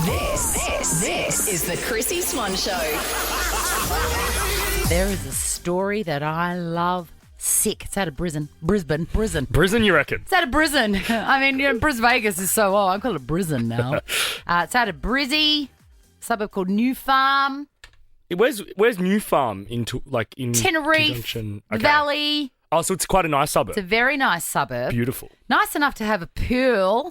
This is the Chrissie Swan Show. There is a story that I love sick. It's out of Brisbane. Brisbane, you reckon? It's out of Brisbane. I mean, Bris Vegas is so old. I call it Brisbane now. It's out of Brizzy, suburb called New Farm. Where's New Farm in Tenerife, conjunction? Valley. Oh, so it's quite a nice suburb. It's a very nice suburb. Beautiful. Nice enough to have a pool.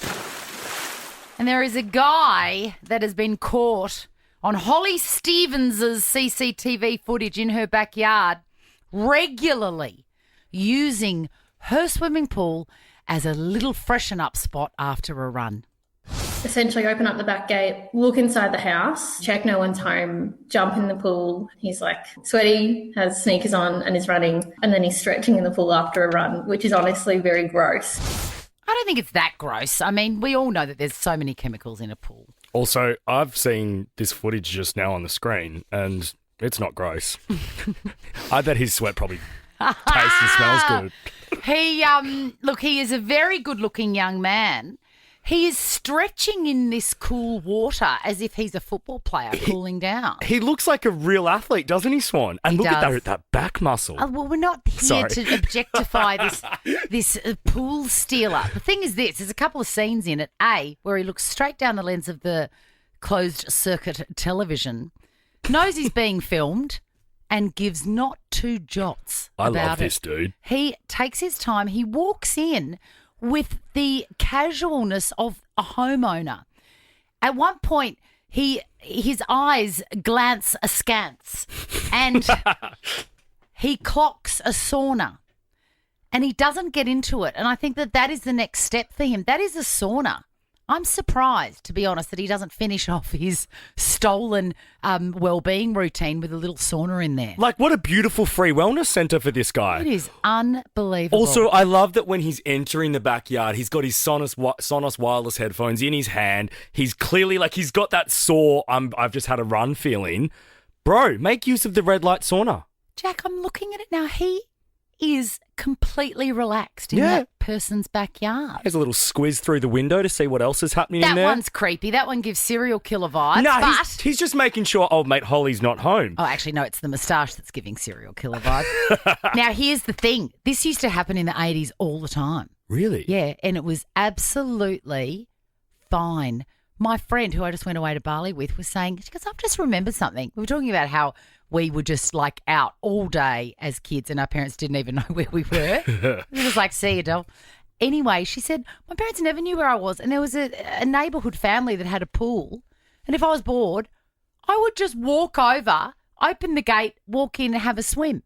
And there is a guy that has been caught on Holly Stevens' CCTV footage in her backyard regularly using her swimming pool as a little freshen up spot after a run. Essentially open up the back gate, look inside the house, check no one's home, jump in the pool. He's like sweaty, has sneakers on and is running, and then he's stretching in the pool after a run, which is honestly very gross. I don't think it's that gross. I mean, we all know that there's so many chemicals in a pool. Also, I've seen this footage just now on the screen and it's not gross. I bet his sweat probably tastes and smells good. He is a very good-looking young man. He is stretching in this cool water as if he's a football player cooling down. He looks like a real athlete, doesn't he, Swan? And look at that back muscle. Oh, well, we're not here to objectify this pool stealer. The thing is this, there's a couple of scenes in it. A, where he looks straight down the lens of the closed circuit television, knows he's being filmed, and gives not two jots about it. I love this dude. He takes his time. He walks in with the casualness of a homeowner. At one point, his eyes glance askance and he clocks a sauna and he doesn't get into it. And I think that is the next step for him. That is a sauna. I'm surprised, to be honest, that he doesn't finish off his stolen well-being routine with a little sauna in there. Like, what a beautiful free wellness centre for this guy. It is unbelievable. Also, I love that when he's entering the backyard, he's got his Sonos wireless headphones in his hand. He's clearly, he's got that sore, I've just had a run feeling. Bro, make use of the red light sauna. Jack, I'm looking at it now. He is completely relaxed in that person's backyard. There's a little squiz through the window to see what else is happening in there. That one's creepy. That one gives serial killer vibes. No, he's just making sure old mate Holly's not home. Oh, actually, no, it's the moustache that's giving serial killer vibes. Now, here's the thing. This used to happen in the 80s all the time. Really? Yeah, and it was absolutely fine. My friend, who I just went away to Bali with, was saying, she goes, I've just remembered something. We were talking about how we were just out all day as kids and our parents didn't even know where we were. It was like, see you, doll. Anyway, she said, my parents never knew where I was. And there was a neighbourhood family that had a pool. And if I was bored, I would just walk over, open the gate, walk in and have a swim.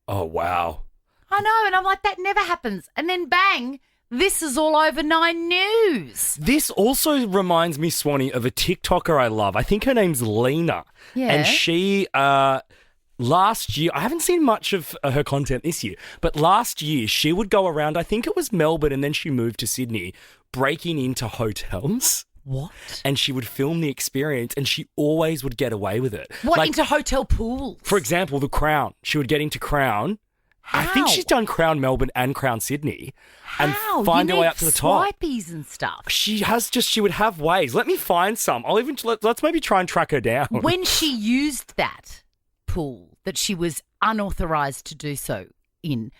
Oh, wow. I know. And I'm like, that never happens. And then bang, this is all over 9 News. This also reminds me, Swanee, of a TikToker I love. I think her name's Lena. Yeah. And she, last year, I haven't seen much of her content this year, but last year she would go around, I think it was Melbourne, and then she moved to Sydney, breaking into hotels. What? And she would film the experience and she always would get away with it. What, into hotel pools? For example, the Crown. She would get into Crown. How? I think she's done Crown Melbourne and Crown Sydney. How? And find her way up to the top. Swipies and stuff. She would have ways. Let me find some. Let's maybe try and track her down. When she used that pool that she was unauthorised to do so in,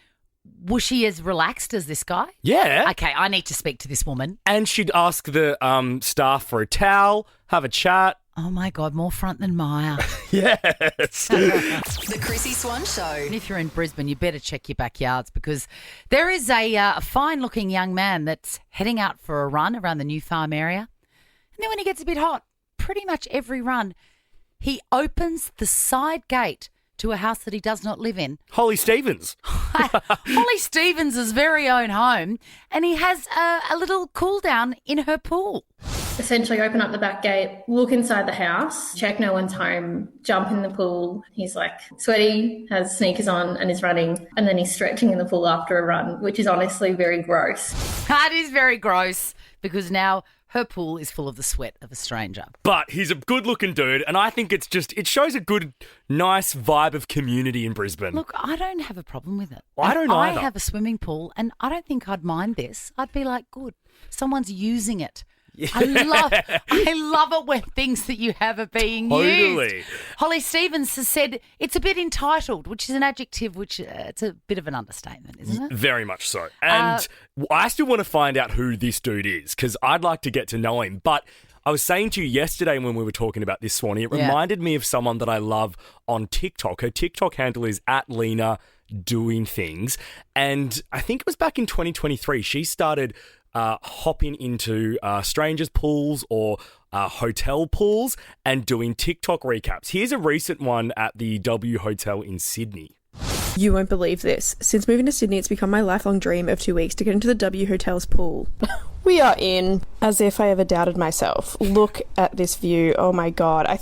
was she as relaxed as this guy? Yeah. Okay, I need to speak to this woman. And she'd ask the staff for a towel, have a chat. Oh, my God, more front than Maya. Yes. The Chrissie Swan Show. And if you're in Brisbane, you better check your backyards because there is a fine-looking young man that's heading out for a run around the New Farm area. And then when he gets a bit hot, pretty much every run, he opens the side gate to a house that he does not live in. Holly Stevens. Holly Stevens' very own home, and he has a little cool down in her pool. Essentially open up the back gate, look inside the house, check no one's home, jump in the pool. He's like sweaty, has sneakers on and is running, and then he's stretching in the pool after a run, which is honestly very gross. That is very gross because now her pool is full of the sweat of a stranger. But he's a good-looking dude, and I think it shows a good, nice vibe of community in Brisbane. Look, I don't have a problem with it. I don't either. I have a swimming pool, and I don't think I'd mind this. I'd be like, good, someone's using it I love it when things that you have are being Totally. used. Holly Stevens has said it's a bit entitled, which is an adjective which it's a bit of an understatement, isn't it? Very much so. And I still want to find out who this dude is because I'd like to get to know him. But I was saying to you yesterday when we were talking about this, Swanee, it reminded me of someone that I love on TikTok. Her TikTok handle is @Lena doing things. And I think it was back in 2023, she started hopping into strangers' pools or hotel pools and doing TikTok recaps. Here's a recent one at the W Hotel in Sydney. You won't believe this. Since moving to Sydney, it's become my lifelong dream of 2 weeks to get into the W Hotel's pool. We are in, as if I ever doubted myself. Look at this view. Oh my God. I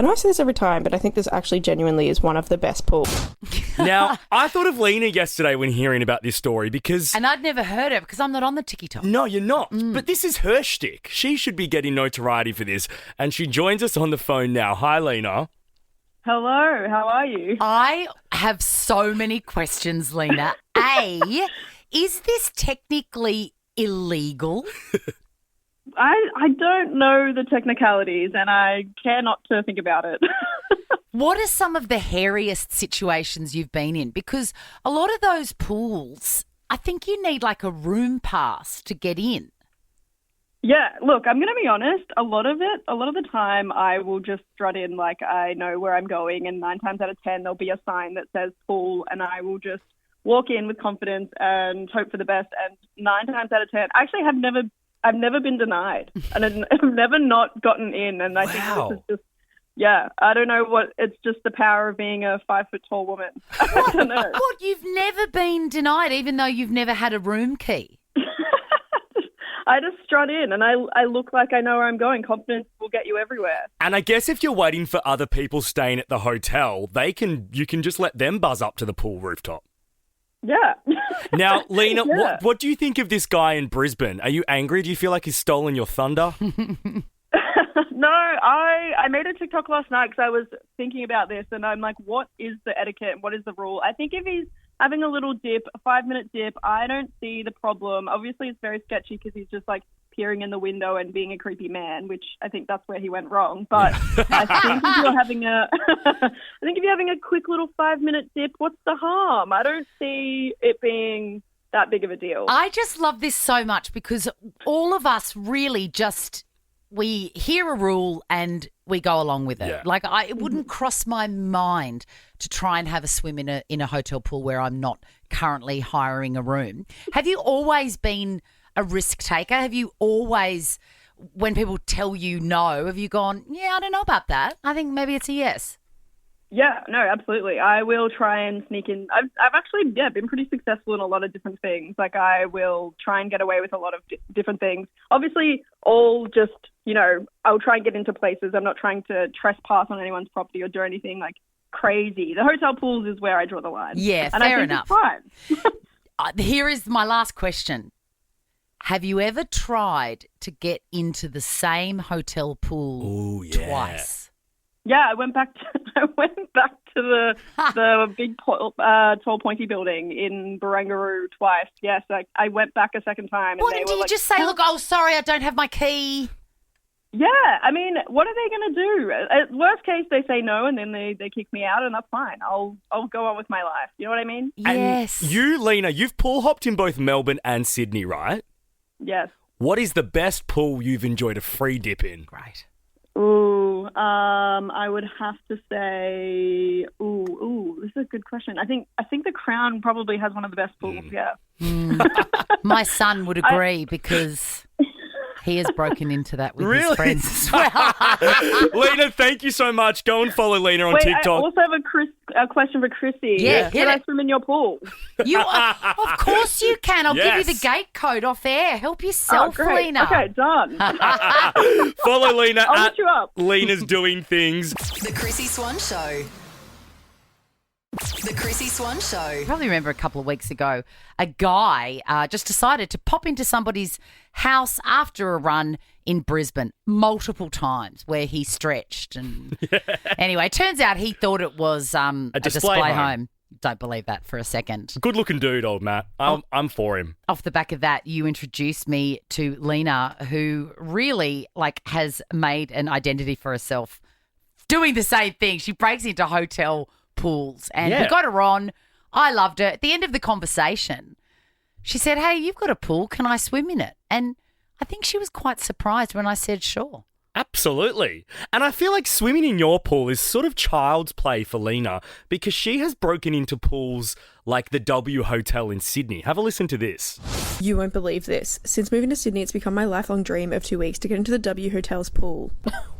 know I say this every time, but I think this actually genuinely is one of the best pools. Now, I thought of Lena yesterday when hearing about this story because... And I'd never heard it because I'm not on the TikTok. No, you're not. But this is her shtick. She should be getting notoriety for this. And she joins us on the phone now. Hi, Lena. Hello, how are you? I have so many questions, Lena. A, is this technically illegal? I don't know the technicalities and I care not to think about it. What are some of the hairiest situations you've been in? Because a lot of those pools, I think you need like a room pass to get in. Yeah, look, I'm going to be honest. A lot of the time I will just strut in like I know where I'm going, and 9 times out of 10 there'll be a sign that says pool and I will just walk in with confidence and hope for the best. And 9 times out of 10, actually I've never been denied and I've never not gotten in. And I think this is just, I don't know it's just the power of being a 5 foot tall woman. I don't know. What, you've never been denied even though you've never had a room key? I just strut in and I look like I know where I'm going. Confidence will get you everywhere. And I guess if you're waiting for other people staying at the hotel, you can just let them buzz up to the pool rooftop. Yeah. Now, Lena, what do you think of this guy in Brisbane? Are you angry? Do you feel like he's stolen your thunder? No, I made a TikTok last night because I was thinking about this and I'm like, what is the etiquette? What is the rule? I think if he's having a little dip, a 5-minute dip, I don't see the problem. Obviously, it's very sketchy because he's just like peering in the window and being a creepy man, which I think that's where he went wrong. But I think if you're having a quick little 5-minute dip, what's the harm? I don't see it being that big of a deal. I just love this so much because all of us really just, we hear a rule and we go along with it. Yeah. Like it wouldn't cross my mind to try and have a swim in a hotel pool where I'm not currently hiring a room. Have you always been a risk taker? Have you always, when people tell you no, have you gone, yeah, I don't know about that. I think maybe it's a yes. Yeah, no, absolutely. I will try and sneak in. I've actually, been pretty successful in a lot of different things. Like I will try and get away with a lot of different things. Obviously, all just, I'll try and get into places. I'm not trying to trespass on anyone's property or do anything like crazy. The hotel pools is where I draw the line. Yeah, and fair I think enough. It's fine. Here is my last question. Have you ever tried to get into the same hotel pool twice? Yeah, I went back to the big tall pointy building in Barangaroo twice. Yes, I went back a second time. And What, did you just say, look, sorry, I don't have my key? Yeah, I mean, what are they going to do? At worst case, they say no and then they kick me out and that's fine. I'll go on with my life. You know what I mean? Yes. And you, Lena, you've pool hopped in both Melbourne and Sydney, right? Yes. What is the best pool you've enjoyed a free dip in? Great. Ooh, I would have to say, this is a good question. I think the Crown probably has one of the best pools, yeah. My son would agree because he has broken into that with Really? his friends as well. Lena, thank you so much. Go and follow Lena on Wait, TikTok. I also have a question for Chrissie. Yeah, Can I swim in your pool? Of course you can. I'll give you Yes. the gate code off air. Help yourself, Great. Lena. Okay, done. Follow Lena I'll at look you up. Lena's Doing Things. The Chrissie Swan Show. The Chrissie Swan Show. You probably remember a couple of weeks ago, a guy just decided to pop into somebody's house after a run in Brisbane multiple times where he stretched. And anyway, it turns out he thought it was a display home. Don't believe that for a second. Good looking dude, old Matt. I'm for him. Off the back of that, you introduced me to Lena, who really has made an identity for herself doing the same thing. She breaks into hotel pools and we got her on. I loved her. At the end of the conversation, she said, "Hey, you've got a pool. Can I swim in it?" And I think she was quite surprised when I said sure. Absolutely. And I feel like swimming in your pool is sort of child's play for Lena because she has broken into pools like the W Hotel in Sydney. Have a listen to this. You won't believe this. Since moving to Sydney, it's become my lifelong dream of 2 weeks to get into the W Hotel's pool.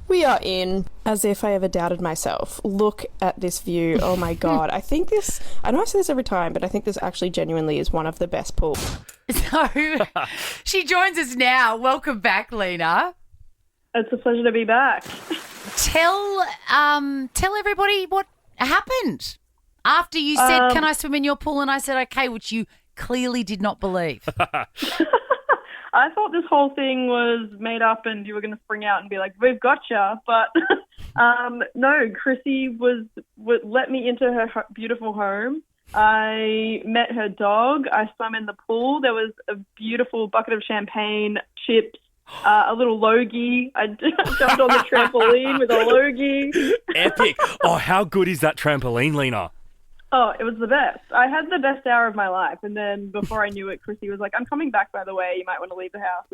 We are in. As if I ever doubted myself. Look at this view. Oh my God. I know I say this every time, but I think this actually genuinely is one of the best pools. So she joins us now. Welcome back, Lena. It's a pleasure to be back. Tell everybody what happened after you said, "Can I swim in your pool?" And I said, "Okay," which you clearly did not believe. I thought this whole thing was made up and you were going to spring out and be like, "We've got you." But no, Chrissie let me into her beautiful home. I met her dog. I swam in the pool. There was a beautiful bucket of champagne, chips, a little logie. I jumped on the trampoline with a logie. Epic. Oh, how good is that trampoline, Lena? Oh, it was the best. I had the best hour of my life. And then before I knew it, Chrissie was like, "I'm coming back, by the way. You might want to leave the house."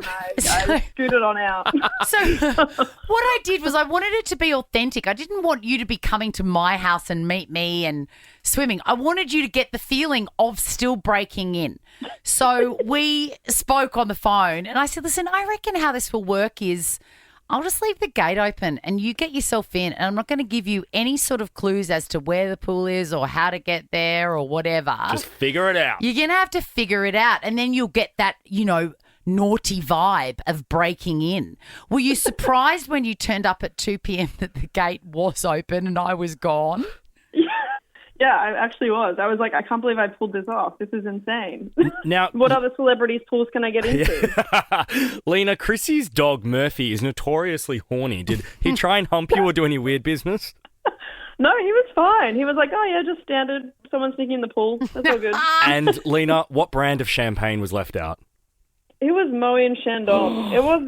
And I scooted on out. So what I did was I wanted it to be authentic. I didn't want you to be coming to my house and meet me and swimming. I wanted you to get the feeling of still breaking in. So we spoke on the phone and I said, "Listen, I reckon how this will work is I'll just leave the gate open and you get yourself in, and I'm not going to give you any sort of clues as to where the pool is or how to get there or whatever. Just figure it out. You're going to have to figure it out, and then you'll get that, naughty vibe of breaking in." Were you surprised when you turned up at 2 p.m. that the gate was open and I was gone? Yeah, I actually was. I was like, I can't believe I pulled this off. This is insane. Now, what other celebrities' pools can I get into? Lena, Chrissie's dog Murphy is notoriously horny. Did he try and hump you or do any weird business? No, he was fine. He was like, "Oh yeah, just standard. Someone sneaking in the pool. That's all good." And Lena, what brand of champagne was left out? It was Moet Chandon. It was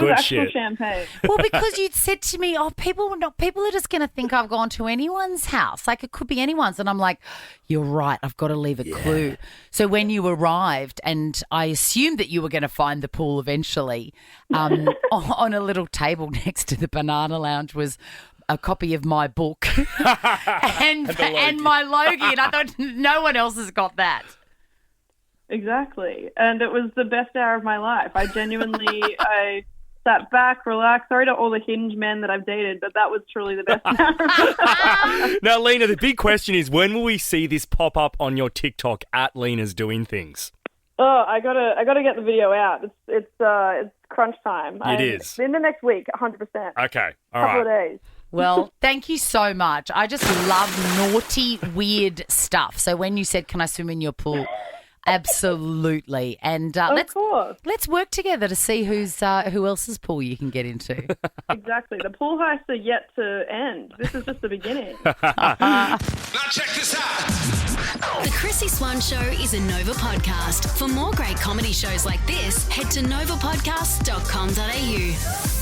actual shit. champagne. Well, because you'd said to me, people are just going to think I've gone to anyone's house. Like, it could be anyone's. And I'm like, "You're right. I've got to leave a clue." So when you arrived, and I assumed that you were going to find the pool eventually, on a little table next to the banana lounge was a copy of my book and my logie. And I thought, no one else has got that. Exactly. And it was the best hour of my life. I sat back, relaxed. Sorry to all the Hinge men that I've dated, but that was truly the best hour of my life. Now, Lena, the big question is, when will we see this pop up on your TikTok at Lena's Doing Things? Oh, I gotta get the video out. It's crunch time. It is. In the next week, 100%. Okay. All Couple of right. days. Well, thank you so much. I just love naughty, weird stuff. So when you said, "Can I swim in your pool?" Absolutely. And let's work together to see who else's pool you can get into. Exactly. The pool heists are yet to end. This is just the beginning. Now check this out. The Chrissie Swan Show is a Nova podcast. For more great comedy shows like this, head to novapodcasts.com.au.